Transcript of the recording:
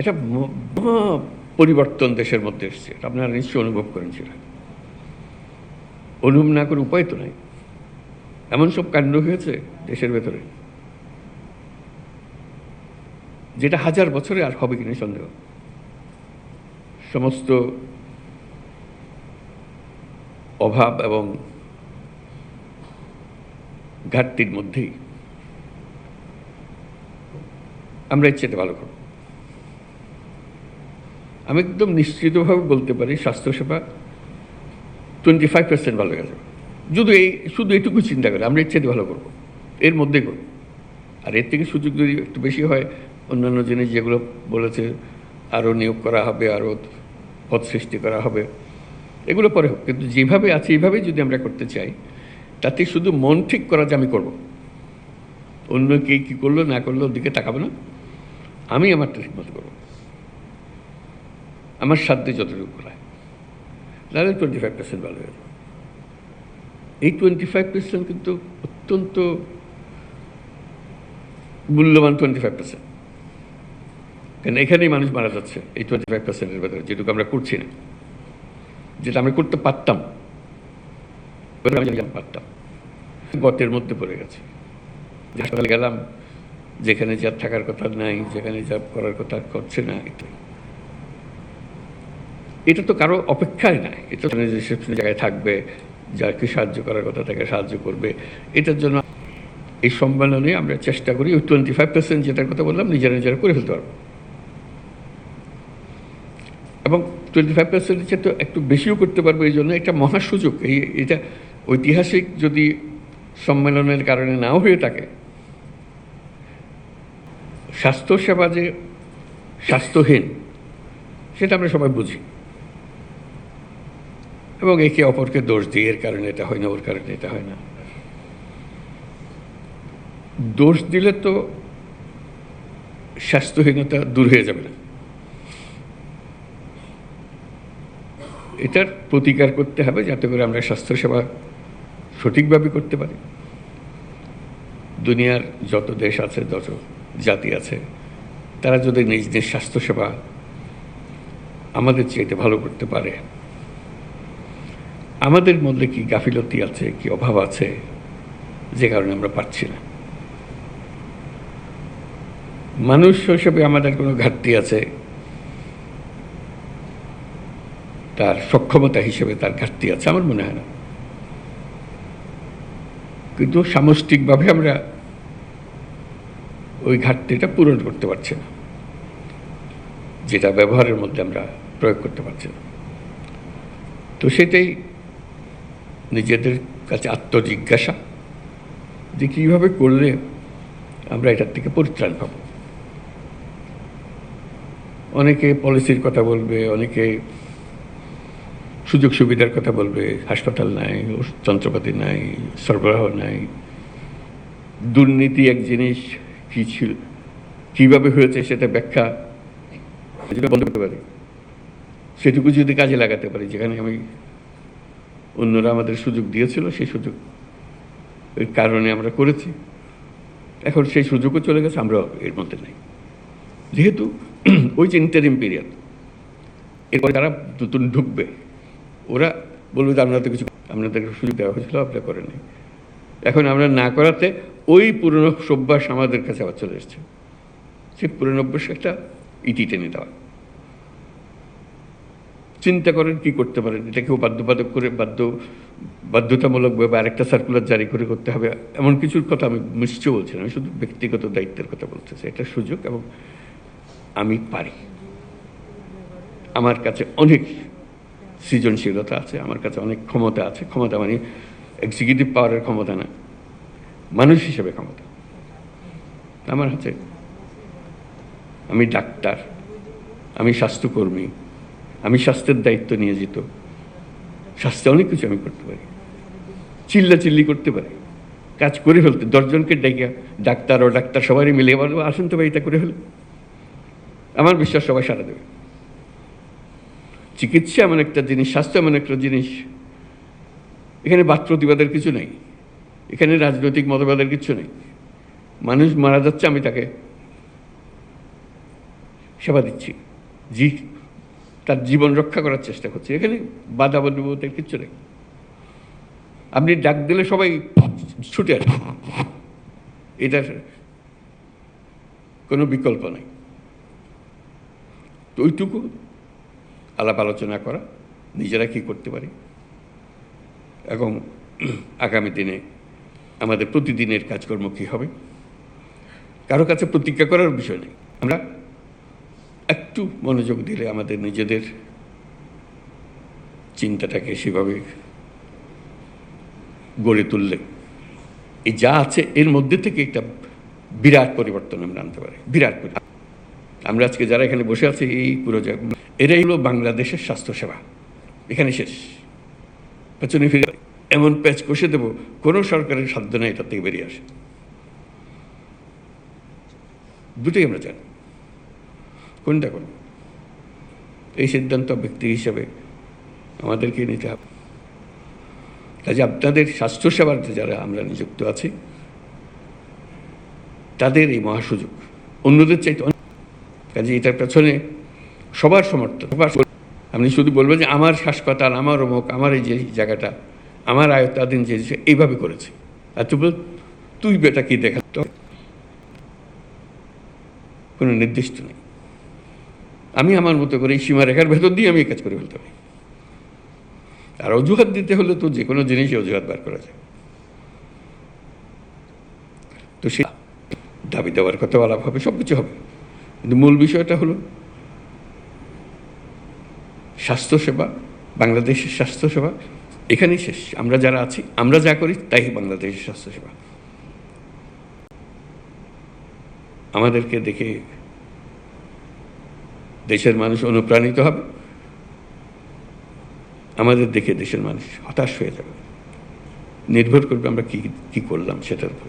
এটা মহা পরিবর্তন দেশের মধ্যে এসছে, আপনারা নিশ্চয়ই অনুভব করেন সেটা। অনুভব না করে উপায় তো নাই। এমন সব কাণ্ড হয়েছে দেশের ভেতরে যেটা 1000 বছরে আর হবে কিনা সন্দেহ। সমস্ত অভাব এবং ঘাটতির মধ্যেই আমরা ইচ্ছেটা ভালো করব। আমি একদম নিশ্চিতভাবে বলতে পারি স্বাস্থ্যসেবা 25% ভালো হয়ে যাবে। শুধু এইটুকু চিন্তা করে আমরা ইচ্ছেটা ভালো করব, এর মধ্যেই করব। আর এর থেকে সুযোগ যদি একটু বেশি হয়, অন্যান্য জিনিস যেগুলো বলেছে আরও নিয়োগ করা হবে, আরও পদ সৃষ্টি করা হবে, এগুলো পরে হোক। কিন্তু যেভাবে আছে এইভাবেই যদি আমরা করতে চাই, তাতে শুধু মন ঠিক করা যে আমি করব, অন্য কে কী করলো না করলো ওর দিকে তাকাবো না, আমি আমারটা ঠিক মতো করবো, আমার সাধ্যে যতটুকু করায়। তাহলে 25% ভালো হয়ে যাবে। এই 25% কিন্তু অত্যন্ত মূল্যবান 25%, কারণ এখানেই মানুষ মারা যাচ্ছে এই 25%-এর ভেতরে, যেটুকু আমরা করছি না, যেটা আমরা করতে পারতাম গতের মধ্যে পড়ে গেছে। হাসপাতালে গেলাম, যেখানে যা থাকার কথা নাই, যেখানে যা করার কথা করছে না, এটা তো কারো অপেক্ষায় নাই। এটা রিসেপশন জায়গায় থাকবে, যাকে সাহায্য করার কথা তাকে সাহায্য করবে। এটার জন্য এই সম্মেলনে আমরা চেষ্টা করি ওই 25% যেটার কথা বললাম নিজেরা নিজেরা করে ফেলতে পারবো, এবং 25%-এর চেয়ে তো একটু বেশিও করতে পারবো। এই জন্য একটা মহা সুযোগ। এটা ঐতিহাসিক যদি সম্মেলনের কারণে নাও হয়ে থাকে, স্বাস্থ্যসেবা যে স্বাস্থ্যহীন সেটা আমরা সবাই বুঝি, এবং একে অপরকে দোষ দিই, এর কারণে এটা হয় না, ওর কারণে এটা হয় না। দোষ দিলে তো স্বাস্থ্যহীনতা দূর হয়ে যাবে না, এটার প্রতিকার করতে হবে যাতে করে আমরা স্বাস্থ্যসেবা সঠিকভাবে করতে পারি। দুনিয়ার যত দেশ আছে, যত জাতি আছে, তারা যদি নিজ নিজ স্বাস্থ্যসেবা আমাদের চাইতে ভালো করতে পারে, আমাদের মধ্যে কি গাফিলতি আছে, কি অভাব আছে যে কারণে আমরা পাচ্ছি না। মানুষ হিসেবে আমাদের কোনো ঘাটতি আছে, তার সক্ষমতা হিসেবে তার ঘাটতি আছে, আমার মনে হয় না। কিন্তু সামষ্টিকভাবে আমরা ওই ঘাটতিটা পূরণ করতে পারছি না, যেটা ব্যবহারের মধ্যে আমরা প্রয়োগ করতে পারছি না। তো সেটাই নিজেদের কাছে আত্মজিজ্ঞাসা যে কীভাবে করলে আমরা এটার থেকে পরিত্রাণ পাব। অনেকে পলিসির কথা বলবে, অনেকে সুযোগ সুবিধার কথা বলবে, হাসপাতাল নাই, যন্ত্রপাতি নাই, সরবরাহ নাই, দুর্নীতি এক জিনিস কী ছিল, কীভাবে হয়েছে সেটা ব্যাখ্যা বন্ধ করতে পারি, সেটুকু যদি কাজে লাগাতে পারি, যেখানে আমি অন্যরা আমাদের সুযোগ দিয়েছিল সেই সুযোগ এর কারণে আমরা করেছি, এখন সেই সুযোগও চলে গেছে, আমরা এর মধ্যে নাই। যেহেতু ওই যে ইন্টারিম পিরিয়ড, এরপরে যারা নতুন ঢুকবে ওরা বলবে যে আপনাদের সুযোগ দেওয়া হয়েছিল, আপনারা করেনি। এখন আমরা না করাতে ওই পুরনো অভ্যাস আমাদের কাছে আবার চলে এসছে। সেই পুরনো অভ্যাস একটা ইতি টেনে দেওয়া। চিন্তা করেন কি করতে পারেন, এটা কেউ বাধ্যবাধক করে বাধ্যতামূলকভাবে আরেকটা সার্কুলার জারি করে করতে হবে এমন কিছুর কথা আমি নিশ্চয় বলছি না, আমি শুধু ব্যক্তিগত দায়িত্বের কথা বলতেছি। এটা সুযোগ, এবং আমি পারি। আমার কাছে অনেক সৃজনশীলতা আছে, আমার কাছে অনেক ক্ষমতা আছে। ক্ষমতা মানে এক্সিকিউটিভ পাওয়ারের ক্ষমতা না, মানুষ হিসেবে ক্ষমতা আমার আছে। আমি ডাক্তার, আমি স্বাস্থ্যকর্মী, আমি স্বাস্থ্যের দায়িত্ব নিয়োজিত। স্বাস্থ্যে অনেক কিছু আমি করতে পারি, চিল্লাচিল্লি করতে পারি, কাজ করে ফেলতে। 10 জনকে ডেকে ডাক্তার ও ডাক্তার সবারই মিলে বলবো আসুন তো ভাই এটা করে ফেলে, আমার বিশ্বাস সবাই সাড়া দেবে। চিকিৎসা এমন একটা জিনিস, স্বাস্থ্য এমন একটা জিনিস, এখানে বাদ প্রতিবাদের কিছু নেই, এখানে রাজনৈতিক মতবাদের কিছু নেই। মানুষ মারা যাচ্ছে, আমি তাকে সেবা দিচ্ছি, জি তার জীবন রক্ষা করার চেষ্টা করছি। এখানে বাধা বলতে কিচ্ছু নেই। আপনি ডাক দিলে সবাই ছুটে আসবে, এটার কোনো বিকল্প নেই। তো ওইটুকু আলাপ আলোচনা করা, নিজেরা কী করতে পারি, এবং আগামী দিনে আমাদের প্রতিদিনের কাজকর্ম কী হবে, কারো কাছে প্রতিজ্ঞা করার বিষয় নেই। আমরা একটু মনোযোগ দিলে আমাদের নিজেদের চিন্তাটাকে সেভাবে গড়ে তুললে এই যা আছে এর মধ্যে থেকে একটা বিরাট পরিবর্তন আমরা আনতে পারি। বিরাট পরিবর্তন। আমরা আজকে যারা এখানে বসে আছি, এই পুরো এরাই হলো বাংলাদেশের স্বাস্থ্যসেবা। এখানে শেষ, পেছনে ফিরে এমন প্যাচ কষে দেবো কোনো সরকারের সাধ্য নেই এটার থেকে বেরিয়ে আসে। দুটোই আমরা জানি, কোনটা করব এই সিদ্ধান্ত ব্যক্তি হিসাবে আমাদেরকে নিতে হবে। কাজে আপনাদের স্বাস্থ্যসেবাতে যারা আমরা নিযুক্ত আছি তাদের এই মহাসুযোগ অন্যদের চাইতে। কাজে এটার পেছনে সবার সমর্থন। আপনি শুধু বলবেন যে আমার হাসপাতাল, আমার অমুক, আমার এই যে জায়গাটা, আমার আয়ত্তাধীন যে এইভাবে করেছে, আর তুই বেটা কি দেখা, কোনো নির্দিষ্ট নেই। আমি আমার মতো করে এই সীমারেখার ভেতর দিয়ে আমি এই কাজ করে ফেলতে পারি। আর অজুহাত দিতে হলে তো যে কোনো জিনিসই অজুহাত বার করা যায়। তো সে দাবি দেওয়ার কথা আলাপ হবে, সব কিছু হবে, কিন্তু মূল বিষয়টা হলো স্বাস্থ্যসেবা, বাংলাদেশের স্বাস্থ্যসেবা এখানেই শেষ। আমরা যারা আছি, আমরা যা করি তাই বাংলাদেশের স্বাস্থ্যসেবা। আমাদেরকে দেখে দেশের মানুষ অনুপ্রাণিত হবে, আমাদের দেখে দেশের মানুষ হতাশ হয়ে যাবে। নির্ভর করবে আমরা কি করলাম সেটার উপর।